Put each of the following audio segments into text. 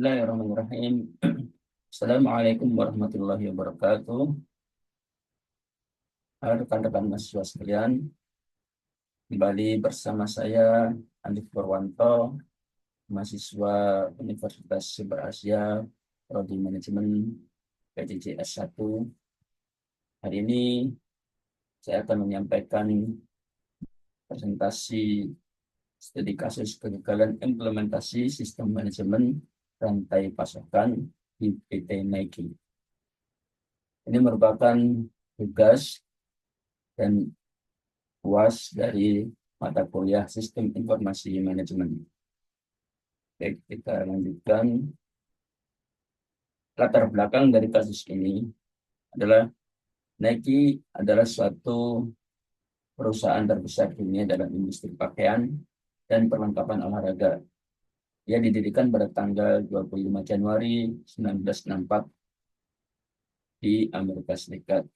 Bismillahirrahmanirrahim. Assalamualaikum warahmatullahi wabarakatuh. Halo rekan-rekan mahasiswa sekalian, kembali bersama saya Andif Purwanto, mahasiswa Universitas Siber Asia, Prodi Manajemen PJJ S1. Hari ini saya akan menyampaikan presentasi studi kasus kegagalan implementasi sistem manajemen rantai pasokan di PT Nike. Ini merupakan tugas dan UAS dari mata kuliah Sistem Informasi Manajemen. Baik, kita lanjutkan. Latar belakang dari kasus ini adalah Nike adalah suatu perusahaan terbesar dunia dalam industri pakaian dan perlengkapan olahraga. Ia didirikan pada tanggal 25 Januari 1964 di Amerika Serikat.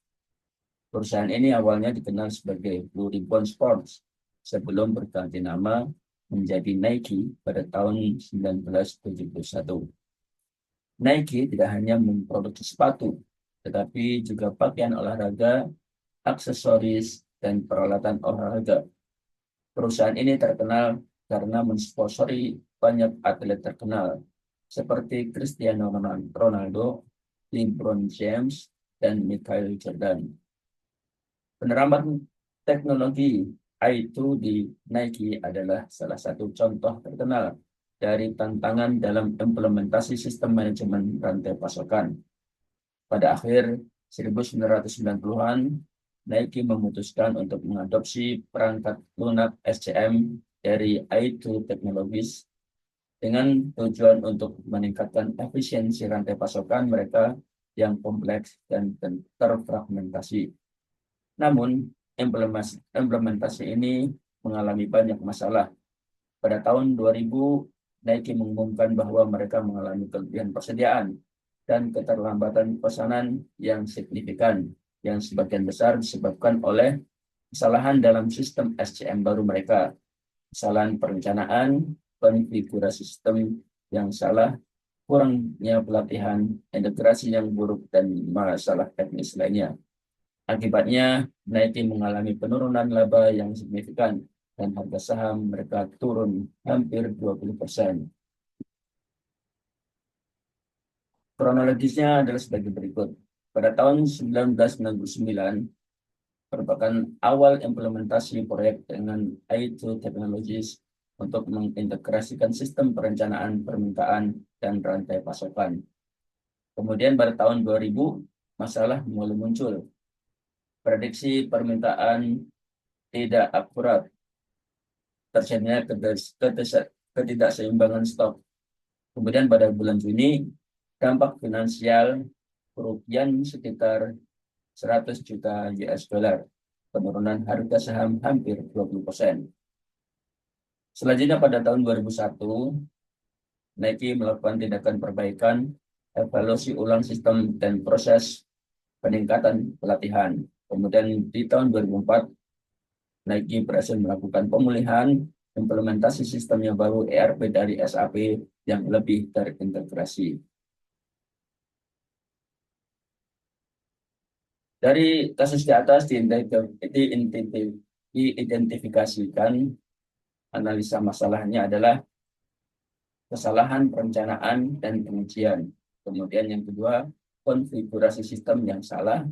Perusahaan ini awalnya dikenal sebagai Blue Ribbon Sports sebelum berganti nama menjadi Nike pada tahun 1971. Nike tidak hanya memproduksi sepatu, tetapi juga pakaian olahraga, aksesoris, dan peralatan olahraga. Perusahaan ini terkenal karena mensponsori banyak atlet terkenal seperti Cristiano Ronaldo, LeBron James, dan Michael Jordan. Penerapan teknologi I2 di Nike adalah salah satu contoh terkenal dari tantangan dalam implementasi sistem manajemen rantai pasokan. Pada akhir 1990-an, Nike memutuskan untuk mengadopsi perangkat lunak SCM dari I2 Technologies dengan tujuan untuk meningkatkan efisiensi rantai pasokan mereka yang kompleks dan terfragmentasi. Namun, implementasi ini mengalami banyak masalah. Pada tahun 2000, Nike mengumumkan bahwa mereka mengalami kelebihan persediaan dan keterlambatan pesanan yang signifikan, yang sebagian besar disebabkan oleh kesalahan dalam sistem SCM baru mereka, kesalahan perencanaan, konfigurasi sistem yang salah, kurangnya pelatihan, integrasi yang buruk, dan masalah teknis lainnya. Akibatnya, Nike mengalami penurunan laba yang signifikan dan harga saham mereka turun hampir 20%. Kronologisnya adalah sebagai berikut. Pada tahun 1999, merupakan awal implementasi proyek dengan I2 Technologies untuk mengintegrasikan sistem perencanaan permintaan dan rantai pasokan. Kemudian pada tahun 2000, masalah mulai muncul. Prediksi permintaan tidak akurat, terjadinya ketidakseimbangan stok. Kemudian pada bulan Juni, dampak finansial kerugian sekitar 100 juta US dollar, penurunan harga saham hampir 20%. Selanjutnya pada tahun 2001, Nike melakukan tindakan perbaikan, evaluasi ulang sistem dan proses peningkatan pelatihan. Kemudian di tahun 2004, Nike berhasil melakukan pemulihan implementasi sistem yang baru ERP dari SAP yang lebih terintegrasi. Dari kasus di atas diidentifikasikan analisa masalahnya adalah kesalahan perencanaan dan pengujian. Kemudian yang kedua, konfigurasi sistem yang salah,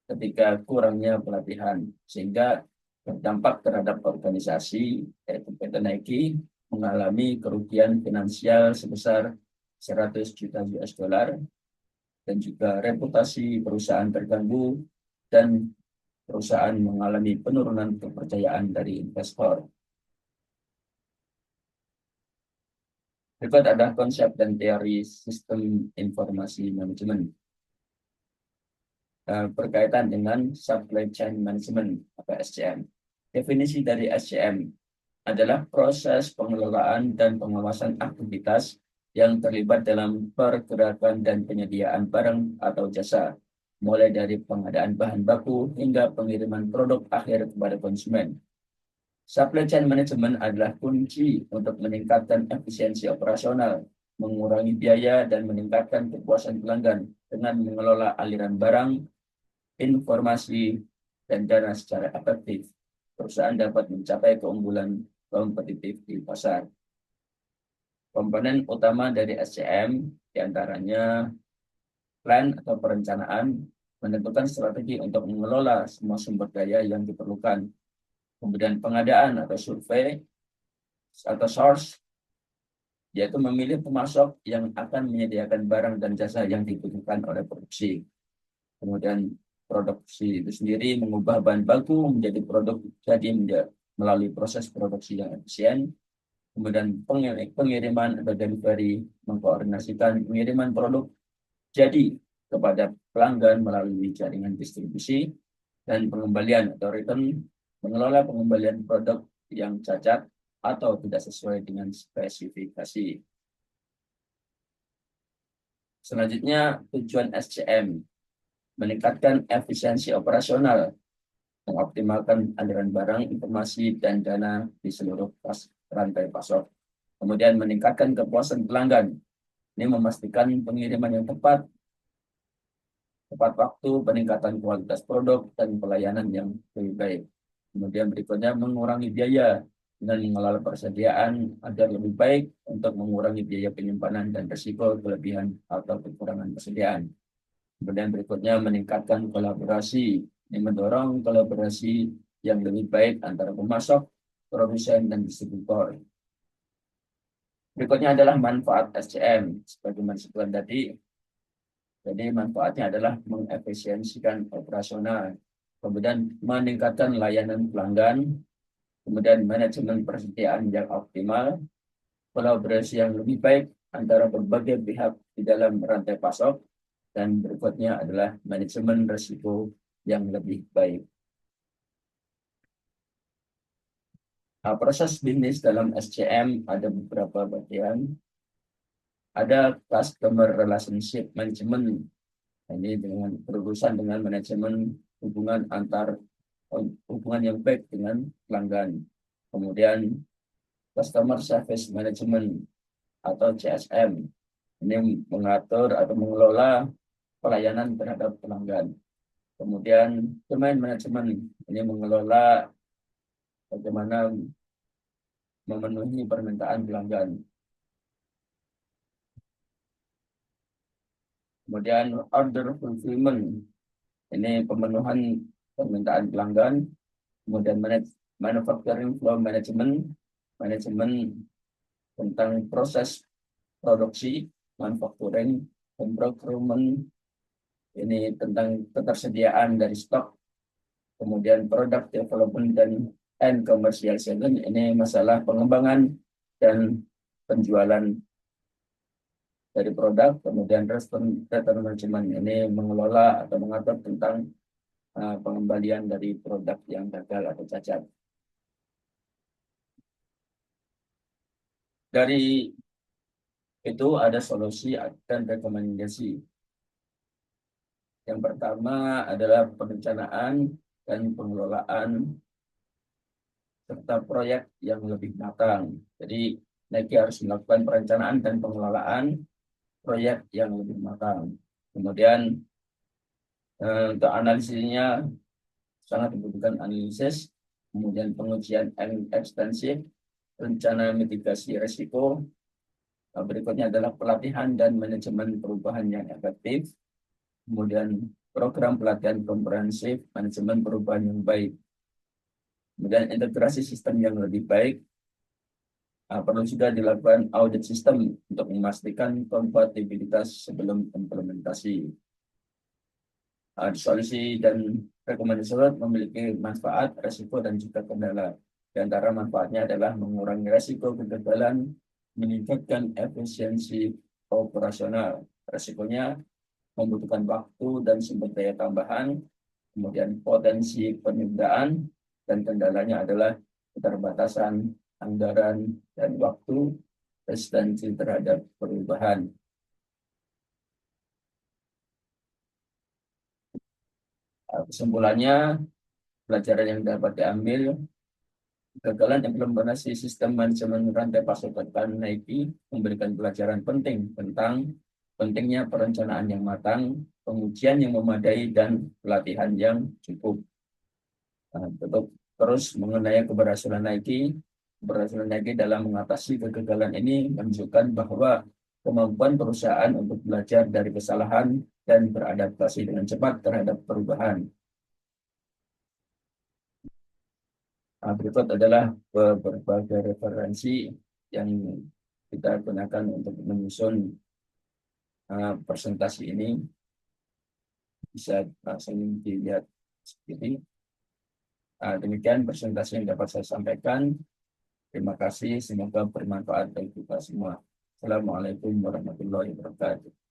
ketika kurangnya pelatihan, sehingga berdampak terhadap organisasi, yaitu PT Nike, mengalami kerugian finansial sebesar 100 juta US dollar, dan juga reputasi perusahaan terganggu, dan perusahaan mengalami penurunan kepercayaan dari investor. Berikut ada konsep dan teori sistem informasi manajemen berkaitan dengan supply chain management atau SCM. Definisi dari SCM adalah proses pengelolaan dan pengawasan aktivitas yang terlibat dalam pergerakan dan penyediaan barang atau jasa, mulai dari pengadaan bahan baku hingga pengiriman produk akhir kepada konsumen. Supply chain management adalah kunci untuk meningkatkan efisiensi operasional mengurangi biaya, dan meningkatkan kepuasan pelanggan dengan mengelola aliran barang, informasi, dan dana secara efektif. Perusahaan dapat mencapai keunggulan kompetitif di pasar. Komponen utama dari SCM diantaranya plan atau perencanaan, menentukan strategi untuk mengelola semua sumber daya yang diperlukan. Kemudian pengadaan atau survei atau source, yaitu memilih pemasok yang akan menyediakan barang dan jasa yang dibutuhkan oleh produksi. Kemudian produksi itu sendiri mengubah bahan baku menjadi produk jadi melalui proses produksi yang efisien. Kemudian pengiriman atau delivery, mengkoordinasikan pengiriman produk jadi kepada pelanggan melalui jaringan distribusi. Dan pengembalian atau return, mengelola pengembalian produk yang cacat atau tidak sesuai dengan spesifikasi. Selanjutnya, tujuan SCM meningkatkan efisiensi operasional, mengoptimalkan aliran barang, informasi, dan dana di seluruh rantai pasok. Kemudian meningkatkan kepuasan pelanggan. Ini memastikan pengiriman yang tepat waktu, peningkatan kualitas produk, dan pelayanan yang lebih baik. Kemudian berikutnya mengurangi biaya dengan mengelola persediaan agar lebih baik untuk mengurangi biaya penyimpanan dan risiko kelebihan atau kekurangan persediaan. Kemudian berikutnya meningkatkan kolaborasi. Ini mendorong kolaborasi yang lebih baik antara pemasok, produsen, dan distributor. Berikutnya adalah manfaat SCM. Sebagaimana sebelum tadi, jadi manfaatnya adalah mengefisiensikan operasional, kemudian meningkatkan layanan pelanggan, kemudian manajemen persediaan yang optimal, kolaborasi yang lebih baik antara berbagai pihak di dalam rantai pasok, dan berikutnya adalah manajemen risiko yang lebih baik. Nah, proses bisnis dalam SCM ada beberapa bagian. Ada customer relationship management, ini dengan berurusan dengan manajemen hubungan yang baik dengan pelanggan. Kemudian customer service management atau CSM, ini mengatur atau mengelola pelayanan terhadap pelanggan. Kemudian domain management, ini mengelola bagaimana memenuhi permintaan pelanggan. Kemudian order fulfillment, ini pemenuhan permintaan pelanggan. Kemudian manufacturing flow management, manajemen tentang proses produksi, manufacturing, dan procurement, ini tentang ketersediaan dari stok. Kemudian product development dan commercialization, ini masalah pengembangan dan penjualan dari produk. Kemudian return management, ini mengelola atau mengatur tentang pengembalian dari produk yang gagal atau cacat. Dari itu ada solusi dan rekomendasi. Yang pertama adalah perencanaan dan pengelolaan serta proyek yang lebih matang. Jadi Nike harus melakukan perencanaan dan pengelolaan proyek yang lebih matang. Kemudian untuk analisisnya sangat dibutuhkan analisis, kemudian pengujian ekstensif, rencana mitigasi risiko. Berikutnya adalah pelatihan dan manajemen perubahan yang efektif. Kemudian program pelatihan komprehensif, manajemen perubahan yang baik. Kemudian integrasi sistem yang lebih baik. Perlu juga dilakukan audit sistem untuk memastikan kompatibilitas sebelum implementasi. Solusi dan rekomendasi memiliki manfaat, resiko, dan juga kendala. Di antara manfaatnya adalah mengurangi resiko kegagalan, meningkatkan efisiensi operasional. Resikonya membutuhkan waktu dan sumber daya tambahan, kemudian potensi penundaan, dan kendalanya adalah keterbatasan anggaran dan waktu, resistensi terhadap perubahan. Kesimpulannya, pelajaran yang dapat diambil, Kegagalan implementasi sistem manajemen rantai pasokan Nike memberikan pelajaran penting tentang pentingnya perencanaan yang matang, pengujian yang memadai, dan pelatihan yang cukup. Nah, untuk terus mengenai keberhasilan Nike dalam mengatasi kegagalan ini menunjukkan bahwa kemampuan perusahaan untuk belajar dari kesalahan dan beradaptasi dengan cepat terhadap perubahan. Nah, berikut adalah berbagai referensi yang kita gunakan untuk menyusun presentasi ini. Bisa langsung dilihat seperti ini. Demikian presentasi yang dapat saya sampaikan. Terima kasih, semoga bermanfaat bagi kita semua. Assalamualaikum warahmatullahi wabarakatuh.